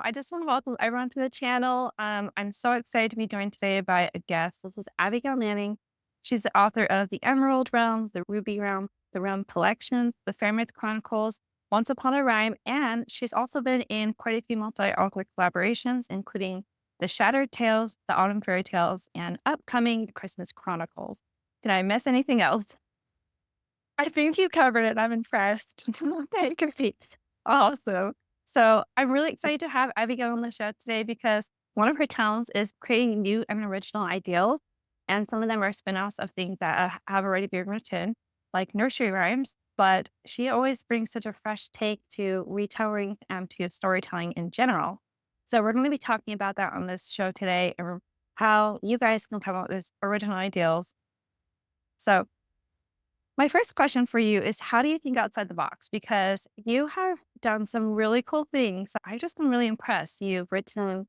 I just want to welcome everyone to the channel. I'm so excited to be joined today by a guest. This is Abigail Manning. She's the author of The Emerald Realm, The Ruby Realm, The Realm Collections, The Fair Myth Chronicles, Once Upon a Rhyme, and she's also been in quite a few multi-author collaborations, including The Shattered Tales, The Autumn Fairy Tales, and upcoming Christmas Chronicles. Did I miss anything else? I think you covered it. I'm impressed. Thank you. Awesome. So I'm really excited to have Abigail on the show today because one of her talents is creating new and original ideals. And some of them are spin-offs of things that have already been written, like nursery rhymes. But she always brings such a fresh take to retelling and to storytelling in general. So we're going to be talking about that on this show today and how you guys can come up with these original ideals. So my first question for you is how do you think outside the box? Because you have done some really cool things. I just am really impressed. You've written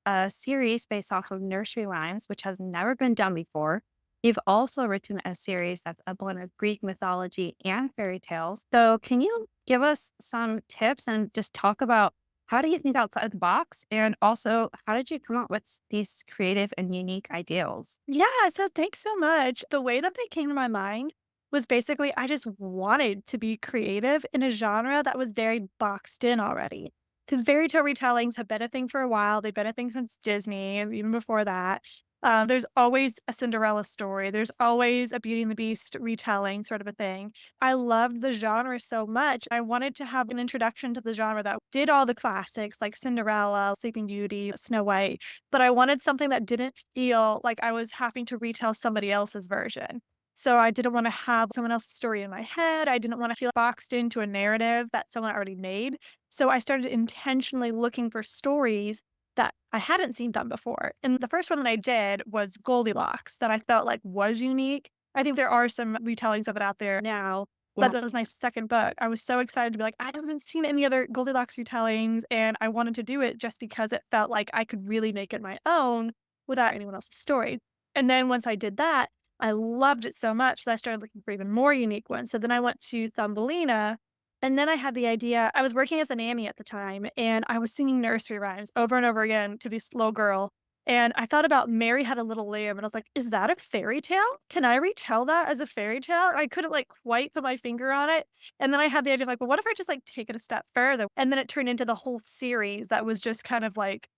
a series based off of nursery rhymes, which has never been done before. You've also written a series that's a blend of Greek mythology and fairy tales. So can you give us some tips and just talk about how do you think outside the box? And also, how did you come up with these creative and unique ideals? Yeah, so thanks so much. The way that they came to my mind was basically I just wanted to be creative in a genre that was very boxed in already. Because fairy tale retellings have been a thing for a while. They've been a thing since Disney, and even before that. There's always a Cinderella story. There's always a Beauty and the Beast retelling, sort of a thing. I loved the genre so much. I wanted to have an introduction to the genre that did all the classics like Cinderella, Sleeping Beauty, Snow White, but I wanted something that didn't feel like I was having to retell somebody else's version. So I didn't want to have someone else's story in my head. I didn't want to feel boxed into a narrative that someone already made. So I started intentionally looking for stories that I hadn't seen done before. And the first one that I did was Goldilocks that I felt like was unique. I think there are some retellings of it out there now, but Yeah. that was my second book. I was so excited to be like, I haven't seen any other Goldilocks retellings, and I wanted to do it just because it felt like I could really make it my own without anyone else's story. And then once I did that, I loved it so much that I started looking for even more unique ones. So then I went to Thumbelina, and then I had the idea. I was working as a nanny at the time, and I was singing nursery rhymes over and over again to this little girl. And I thought about Mary Had a Little Lamb, and I was like, "Is that a fairy tale? Can I retell that as a fairy tale?" I couldn't like quite put my finger on it. And then I had the idea of like, well, what if I just like take it a step further? And then it turned into the whole series that was just kind of like,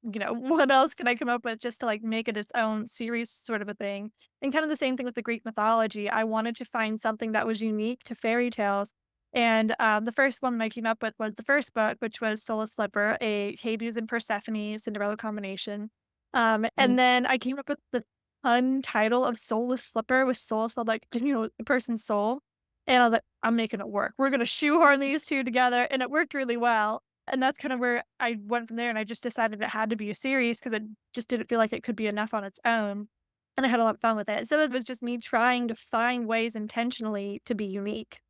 what else can I come up with just to like make it its own series sort of a thing? And kind of the same thing with the Greek mythology. I wanted to find something that was unique to fairy tales. And the first one that I came up with was the first book, which was Soul Slipper, a Hades and Persephone Cinderella combination. And then I came up with the fun title of Soulless Slipper, with soul spelled like, a person's soul. And I was like, I'm making it work. We're going to shoehorn these two together. And it worked really well. And that's kind of where I went from there, and I just decided it had to be a series because it just didn't feel like it could be enough on its own, and I had a lot of fun with it. So it was just me trying to find ways intentionally to be unique.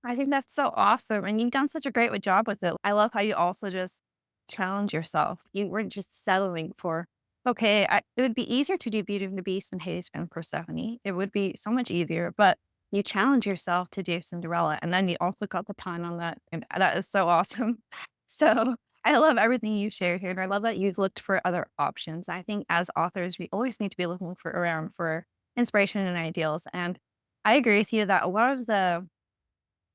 I think that's so awesome. And you've done such a great job with it. I love how you also just challenge yourself. You weren't just settling for, okay, it would be easier to do Beauty and the Beast and Hades and Persephone. It would be so much easier, but you challenge yourself to do Cinderella. And then you also got the pun on that. And that is so awesome. So I love everything you shared here. And I love that you've looked for other options. I think as authors, we always need to be looking for around for inspiration and ideals. And I agree with you that a lot of the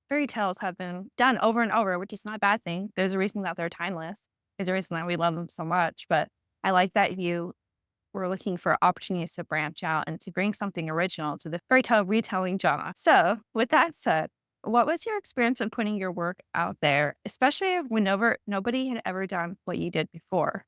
fairy tales have been done over and over, which is not a bad thing. There's a reason that they're timeless. There's a reason that we love them so much. But I like that you were looking for opportunities to branch out and to bring something original to the fairy tale retelling genre. So, with that said, what was your experience in putting your work out there, especially when nobody had ever done what you did before?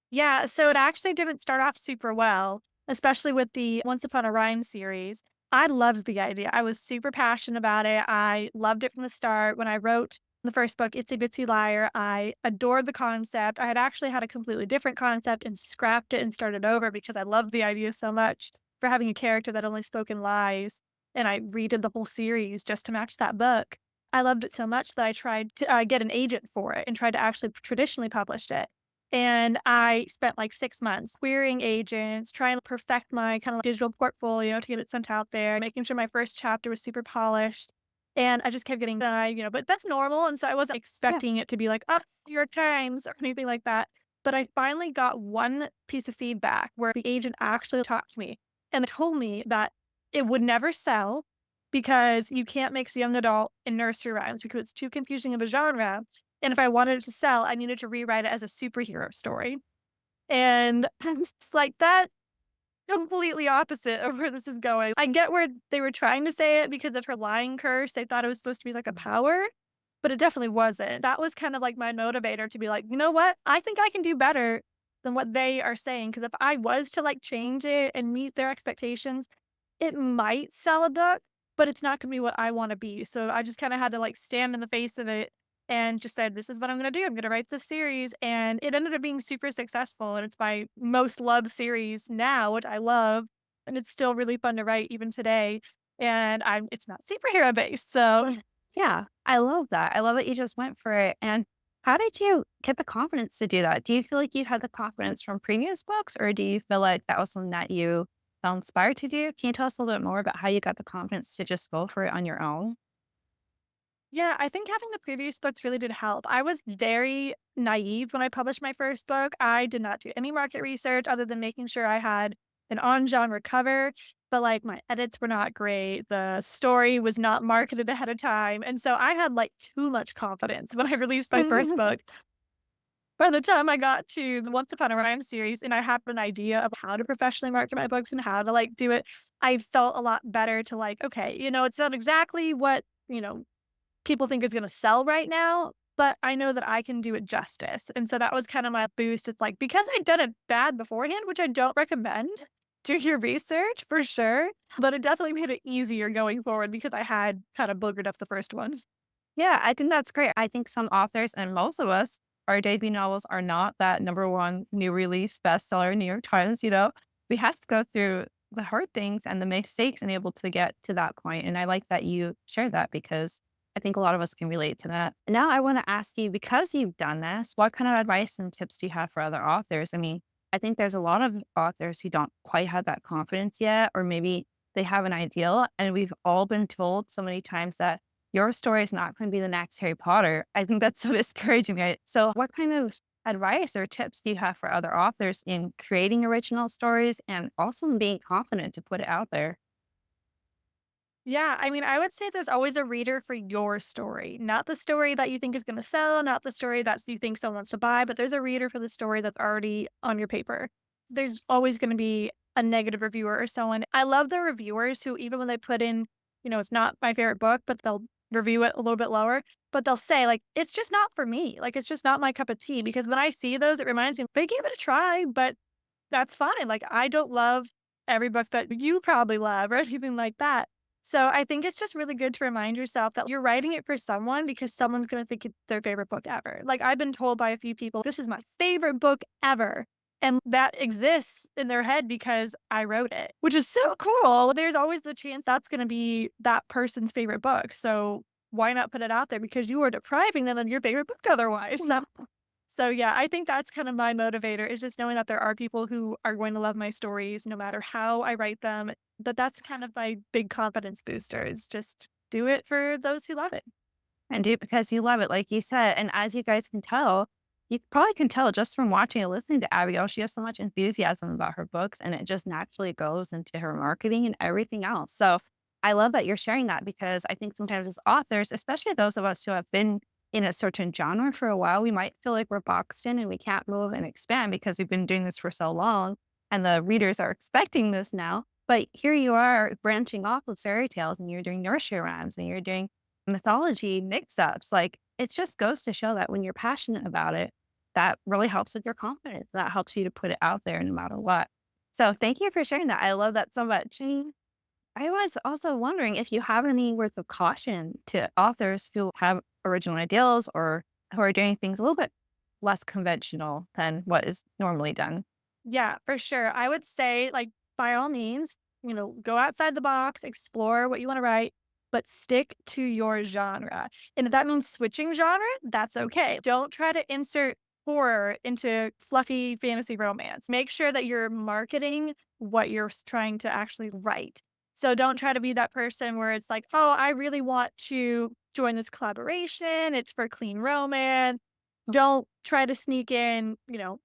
Yeah, so it actually didn't start off super well, especially with the Once Upon a Rhyme series. I loved the idea. I was super passionate about it. I loved it from the start. When I wrote the first book, Itsy Bitsy Liar, I adored the concept. I had actually had a completely different concept and scrapped it and started over because I loved the idea so much for having a character that only spoke in lies. And I redid the whole series just to match that book. I loved it so much that I tried to get an agent for it and tried to actually traditionally publish it. And I spent like 6 months querying agents, trying to perfect my kind of digital portfolio to get it sent out there, making sure my first chapter was super polished. And I just kept getting denied, but that's normal. And so I wasn't Yeah. expecting it to be like, up New York Times or anything like that. But I finally got one piece of feedback where the agent actually talked to me and told me that it would never sell because you can't mix young adult and nursery rhymes because it's too confusing of a genre. And if I wanted it to sell, I needed to rewrite it as a superhero story. And I'm just like, that completely opposite of where this is going. I get where they were trying to say it because of her lying curse. They thought it was supposed to be like a power, but it definitely wasn't. That was kind of like my motivator to be like, you know what? I think I can do better than what they are saying. Cause if I was to like change it and meet their expectations, it might sell a book, but it's not gonna be what I wanna be. So I just kinda had to, like, stand in the face of it and just said, "This is what I'm gonna do. I'm gonna write this series," and it ended up being super successful, and it's my most loved series now, which I love, and it's still really fun to write even today, and it's not superhero based, so Yeah, I love that. I love that you just went for it. And how did you get the confidence to do that? Do you feel like you had the confidence from previous books, or do you feel like that was something that you felt inspired to do? Can you tell us a little bit more about how you got the confidence to just go for it on your own? yeah, I think having the previous books really did help. I was very naive when I published my first book. I did not do any market research other than making sure I had an on genre cover, but like my edits were not great. The story was not marketed ahead of time. And so I had like too much confidence when I released my first book. By the time I got to the Once Upon a Rhyme series and I had an idea of how to professionally market my books and how to like do it, I felt a lot better to like, okay, it's not exactly what, people think is gonna sell right now, but I know that I can do it justice, and so that was kind of my boost. It's like, because I'd done it bad beforehand, which I don't recommend, do your research for sure, but it definitely made it easier going forward because I had kind of boogered up the first one. Yeah, I think that's great. I think some authors and most of us, our debut novels are not that number one new release bestseller, New York Times, you know? We have to go through the hard things and the mistakes and able to get to that point. And I like that you share that because I think a lot of us can relate to that. Now I want to ask you, because you've done this, what kind of advice and tips do you have for other authors? I mean, I think there's a lot of authors who don't quite have that confidence yet, or maybe they have an ideal. And we've all been told so many times that your story is not going to be the next Harry Potter. I think that's so discouraging, right? So, what kind of advice or tips do you have for other authors in creating original stories and also in being confident to put it out there? Yeah, I mean, I would say there's always a reader for your story, not the story that you think is gonna sell, not the story that you think someone wants to buy, but there's a reader for the story that's already on your paper. There's always gonna be a negative reviewer or someone. I love the reviewers who, even when they put in, it's not my favorite book, but they'll review it a little bit lower, but they'll say, like, it's just not for me. Like, it's just not my cup of tea. Because when I see those, it reminds me, they gave it a try, but that's fine. Like, I don't love every book that you probably love or anything like that. So I think it's just really good to remind yourself that you're writing it for someone because someone's going to think it's their favorite book ever. Like, I've been told by a few people, this is my favorite book ever. And that exists in their head because I wrote it, which is so cool. There's always the chance that's going to be that person's favorite book. So why not put it out there? Because you are depriving them of your favorite book otherwise. So yeah, I think that's kind of my motivator, is just knowing that there are people who are going to love my stories no matter how I write them. That's kind of my big confidence booster, is just do it for those who love it. And do it because you love it, like you said. And as you guys can tell, you probably can tell just from watching and listening to Abigail, she has so much enthusiasm about her books and it just naturally goes into her marketing and everything else. So I love that you're sharing that because I think sometimes as authors, especially those of us who have been in a certain genre for a while, we might feel like we're boxed in and we can't move and expand because we've been doing this for so long and the readers are expecting this now. But here you are branching off of fairy tales and you're doing nursery rhymes and you're doing mythology mix-ups. Like, it just goes to show that when you're passionate about it, that really helps with your confidence. That helps you to put it out there no matter what. So thank you for sharing that. I love that so much. And I was also wondering if you have any words of caution to authors who have original ideals or who are doing things a little bit less conventional than what is normally done. Yeah, for sure. I would say, like, by all means, go outside the box, explore what you want to write, but stick to your genre. And if that means switching genre, that's okay. Don't try to insert horror into fluffy fantasy romance. Make sure that you're marketing what you're trying to actually write. So don't try to be that person where it's like, "Oh, I really want to join this collaboration. It's for clean romance." Don't try to sneak in,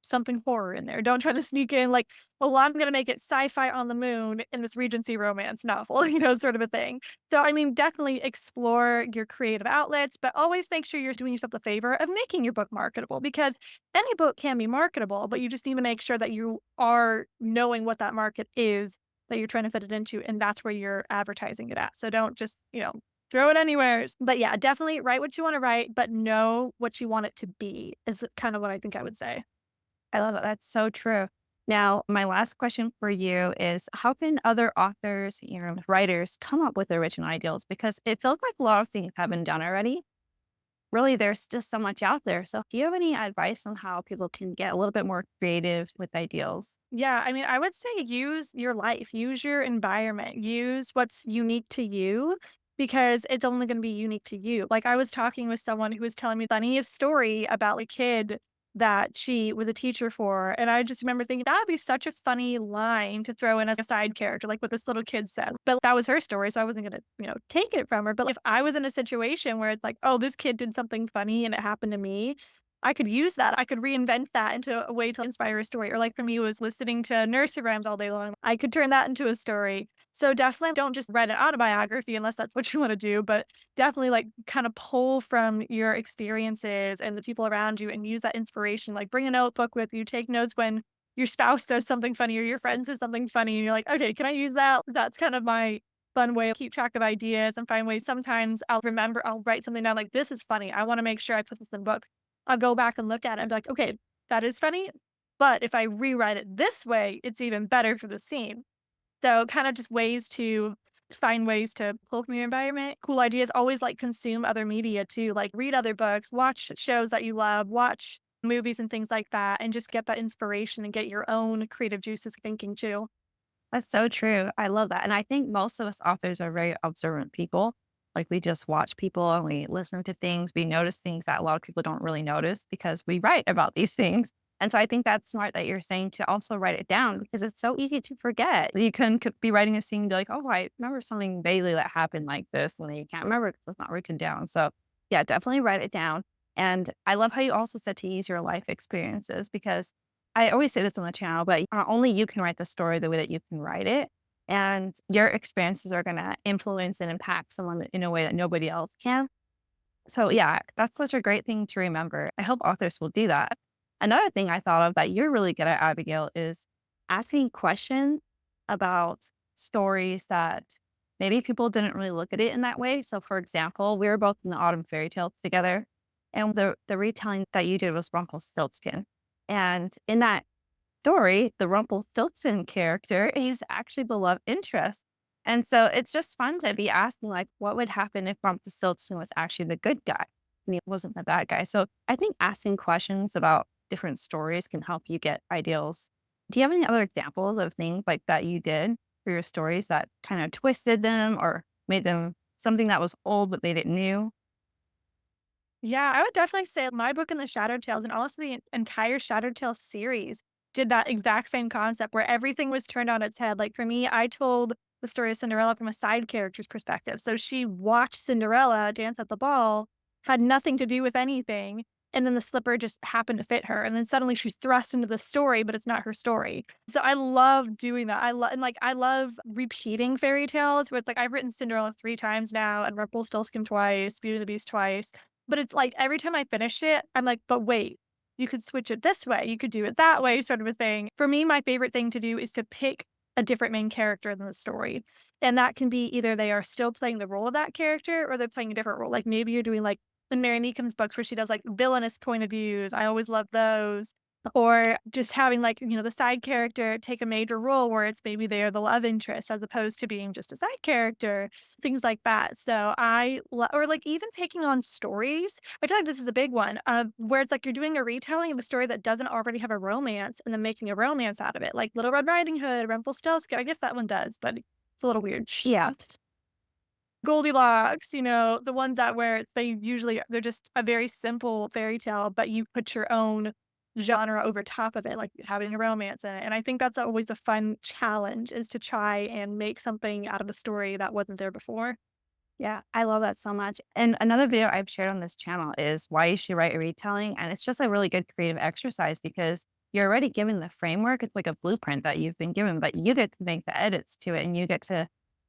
something horror in there. Don't try to sneak in like, "Oh, I'm gonna make it sci-fi on the moon in this Regency romance novel," sort of a thing. So, I mean, definitely explore your creative outlets, but always make sure you're doing yourself the favor of making your book marketable because any book can be marketable, but you just need to make sure that you are knowing what that market is that you're trying to fit it into, and that's where you're advertising it at. So don't just, throw it anywhere. But yeah, definitely write what you want to write, but know what you want it to be, is kind of what I think I would say. I love it. That's so true. Now, my last question for you is how can other authors, writers come up with original ideals? Because it feels like a lot of things have been done already. Really, there's just so much out there. So, do you have any advice on how people can get a little bit more creative with ideals? Yeah, I mean, I would say use your life, use your environment, use what's unique to you because it's only going to be unique to you. Like I was talking with someone who was telling me the funniest story about a kid that she was a teacher for. And I just remember thinking that would be such a funny line to throw in as a side character, like what this little kid said. But that was her story. So I wasn't going to, take it from her. But if I was in a situation where it's like, oh, this kid did something funny and it happened to me, I could use that. I could reinvent that into a way to inspire a story. Or like for me, it was listening to nursery rhymes all day long. I could turn that into a story. So definitely don't just write an autobiography unless that's what you want to do, but definitely like kind of pull from your experiences and the people around you and use that inspiration. Like bring a notebook with you, take notes when your spouse does something funny or your friend says something funny and you're like, okay, can I use that? That's kind of my fun way to keep track of ideas and find ways. Sometimes I'll write something down like this is funny. I want to make sure I put this in the book. I'll go back and look at it and be like, "Okay, that is funny, but if I rewrite it this way, it's even better for the scene." So, kind of just ways to find ways to pull from your environment. Cool ideas, always, like, consume other media too, like, read other books, watch shows that you love, watch movies and things like that, and just get that inspiration and get your own creative juices thinking too. That's so true. I love that. And I think most of us authors are very observant people. Like we just watch people and we listen to things, we notice things that a lot of people don't really notice because we write about these things. And so I think that's smart that you're saying to also write it down because it's so easy to forget. You could be writing a scene and be like, oh, I remember something vaguely that happened like this, and then you can't remember because it's not written down. So yeah, definitely write it down. And I love how you also said to use your life experiences because I always say this on the channel, but only you can write the story the way that you can write it. And your experiences are going to influence and impact someone in a way that nobody else can. So, yeah, that's such a great thing to remember. I hope authors will do that. Another thing I thought of that you're really good at, Abigail, is asking questions about stories that maybe people didn't really look at it in that way. So, for example, we were both in the autumn fairy tales together, and the retelling that you did was Rumpelstiltskin. And in that story, the Rumpelstiltskin character is actually the love interest. And so it's just fun to be asking, like, what would happen if Rumpelstiltskin was actually the good guy and he wasn't the bad guy? So I think asking questions about different stories can help you get ideals. Do you have any other examples of things like that you did for your stories that kind of twisted them or made them something that was old but made it new? Yeah, I would definitely say my book in the Shadow Tales and also the entire Shadow Tales series did that exact same concept where everything was turned on its head. Like for me, I told the story of Cinderella from a side character's perspective. So she watched Cinderella dance at the ball, had nothing to do with anything, and then the slipper just happened to fit her. And then suddenly she's thrust into the story, but it's not her story. So I love doing that. I love repeating fairy tales where it's like I've written Cinderella 3 times now and Rumpelstiltskin twice, Beauty and the Beast twice. But it's like every time I finish it, I'm like, "But wait, you could switch it this way, you could do it that way," sort of a thing. For me, my favorite thing to do is to pick a different main character in the story, and that can be either they are still playing the role of that character or they're playing a different role. Like, maybe you're doing, like, in Mary Meekum's books where she does, like, villainous point of views, I always love those. Or just having, like, the side character take a major role where it's maybe they're the love interest as opposed to being just a side character, things like that. So or, like, even taking on stories. I feel like this is a big one, where it's like you're doing a retelling of a story that doesn't already have a romance and then making a romance out of it, like Little Red Riding Hood, Rumpelstiltskin. I guess that one does, but it's a little weird. Yeah. Goldilocks, the ones that where they're just a very simple fairy tale, but you put your own genre over top of it, like having a romance in it. And I think that's always a fun challenge is to try and make something out of a story that wasn't there before. Yeah, I love that so much. And another video I've shared on this channel is why you should write a retelling. And it's just a really good creative exercise because you're already given the framework. It's like a blueprint that you've been given, but you get to make the edits to it and you get to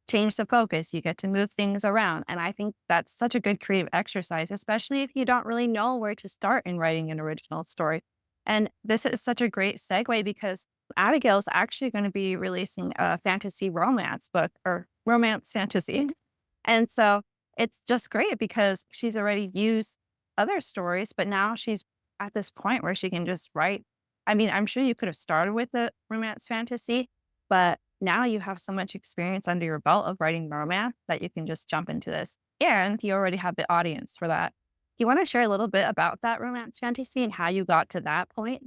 change the focus. You get to move things around. And I think that's such a good creative exercise, especially if you don't really know where to start in writing an original story. And this is such a great segue because Abigail's actually going to be releasing a fantasy romance book or romance fantasy. And so it's just great because she's already used other stories, but now she's at this point where she can just write. I mean, I'm sure you could have started with a romance fantasy, but now you have so much experience under your belt of writing romance that you can just jump into this. And you already have the audience for that. Do you want to share a little bit about that romance fantasy and how you got to that point?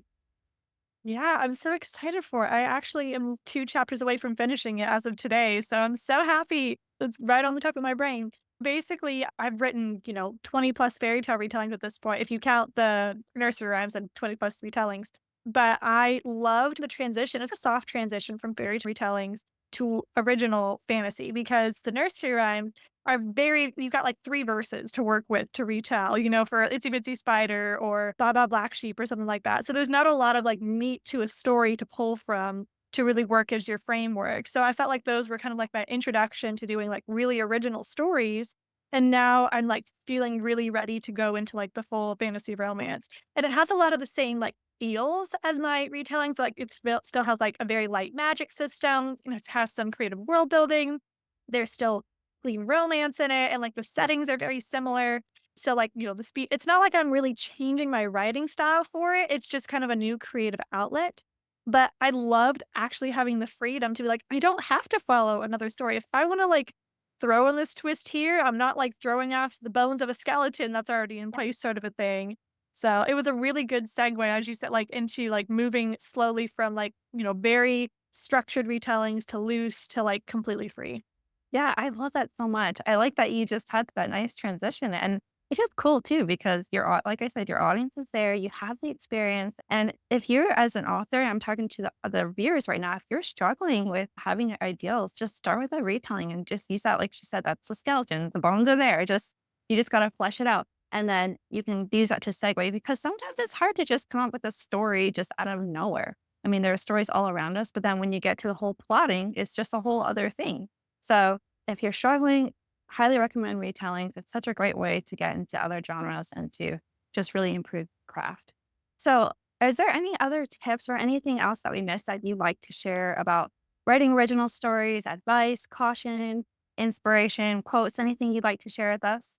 Yeah, I'm so excited for it. I actually am 2 chapters away from finishing it as of today, so I'm so happy. It's right on the top of my brain. Basically, I've written, 20 plus fairy tale retellings at this point, if you count the nursery rhymes and 20 plus retellings. But I loved the transition. It's a soft transition from fairy retellings to original fantasy because the nursery rhyme are very you've got like 3 verses to work with to retell, for Itsy Bitsy Spider or Baba Black Sheep or something like that. So there's not a lot of like meat to a story to pull from to really work as your framework. So I felt like those were kind of like my introduction to doing like really original stories. And now I'm like feeling really ready to go into like the full fantasy romance. And it has a lot of the same like feels as my retellings. Like still has like a very light magic system. It has some creative world building. There's still clean romance in it, and, like, the settings are very similar. So, like, the speed it's not like I'm really changing my writing style for it, it's just kind of a new creative outlet. But I loved actually having the freedom to be like, "I don't have to follow another story. If I wanna, like, throw in this twist here, I'm not, like, throwing off the bones of a skeleton that's already in place," sort of a thing. So, it was a really good segue, as you said, like, into, like, moving slowly from, like, very structured retellings to loose to, like, completely free. Yeah, I love that so much. I like that you just had that nice transition, and it's just cool too because like I said, your audience is there, you have the experience, and if you're as an author, I'm talking to the other viewers right now, if you're struggling with having ideals, just start with a retelling and just use that, like she said, that's the skeleton, the bones are there, just you just gotta flesh it out, and then you can use that to segue because sometimes it's hard to just come up with a story just out of nowhere. I mean, there are stories all around us, but then when you get to the whole plotting, it's just a whole other thing. So if you're struggling, highly recommend retelling. It's such a great way to get into other genres and to just really improve craft. So, is there any other tips or anything else that we missed that you'd like to share about writing original stories, advice, caution, inspiration, quotes, anything you'd like to share with us?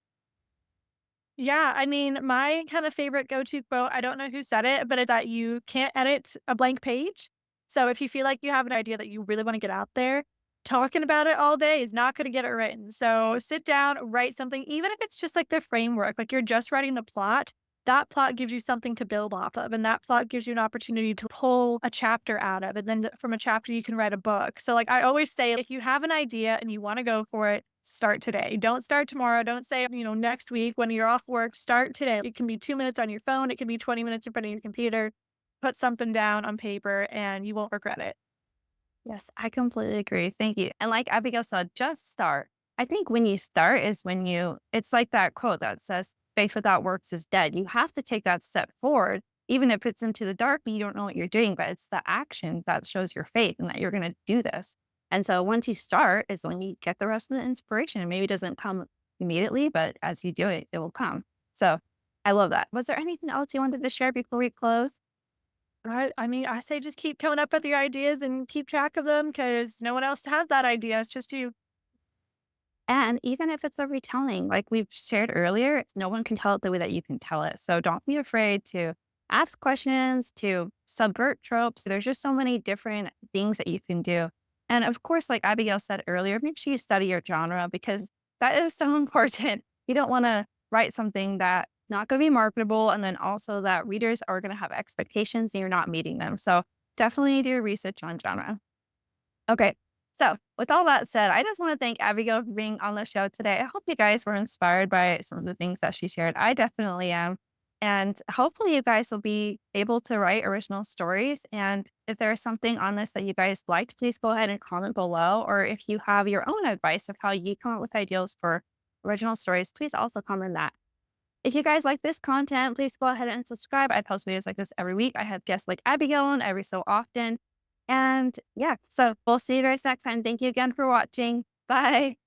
Yeah, I mean, my kind of favorite go-to quote, I don't know who said it, but it's that you can't edit a blank page. So if you feel like you have an idea that you really want to get out there, talking about it all day is not going to get it written. So sit down, write something, even if it's just like the framework, like you're just writing the plot, that plot gives you something to build off of. And that plot gives you an opportunity to pull a chapter out of. And then from a chapter, you can write a book. So, like I always say, if you have an idea and you want to go for it, start today. Don't start tomorrow. Don't say, next week when you're off work, start today. It can be 2 minutes on your phone. It can be 20 minutes in front of your computer. Put something down on paper and you won't regret it. Yes, I completely agree. Thank you. And like Abigail said, just start. I think when you start is when it's like that quote that says, faith without works is dead. You have to take that step forward, even if it's into the dark and you don't know what you're doing, but it's the action that shows your faith and that you're going to do this. And so once you start is when you get the rest of the inspiration. And maybe it doesn't come immediately, but as you do it, it will come. So I love that. Was there anything else you wanted to share before we close? Right. I mean, I say just keep coming up with your ideas and keep track of them because no one else has that idea. It's just you. And even if it's a retelling, like we've shared earlier, no one can tell it the way that you can tell it. So don't be afraid to ask questions, to subvert tropes. There's just so many different things that you can do. And of course, like Abigail said earlier, make sure you study your genre because that is so important. You don't want to write something that not going to be marketable and then also that readers are going to have expectations and you're not meeting them. So definitely do research on genre. Okay. So, with all that said, I just want to thank Abigail for being on the show today. I hope you guys were inspired by some of the things that she shared. I definitely am. And hopefully, you guys will be able to write original stories. And if there's something on this that you guys liked, please go ahead and comment below. Or if you have your own advice of how you come up with ideas for original stories, please also comment that. If you guys like this content, please go ahead and subscribe. I post videos like this every week. I have guests like Abigail on every so often. And yeah, so we'll see you guys next time. Thank you again for watching. Bye.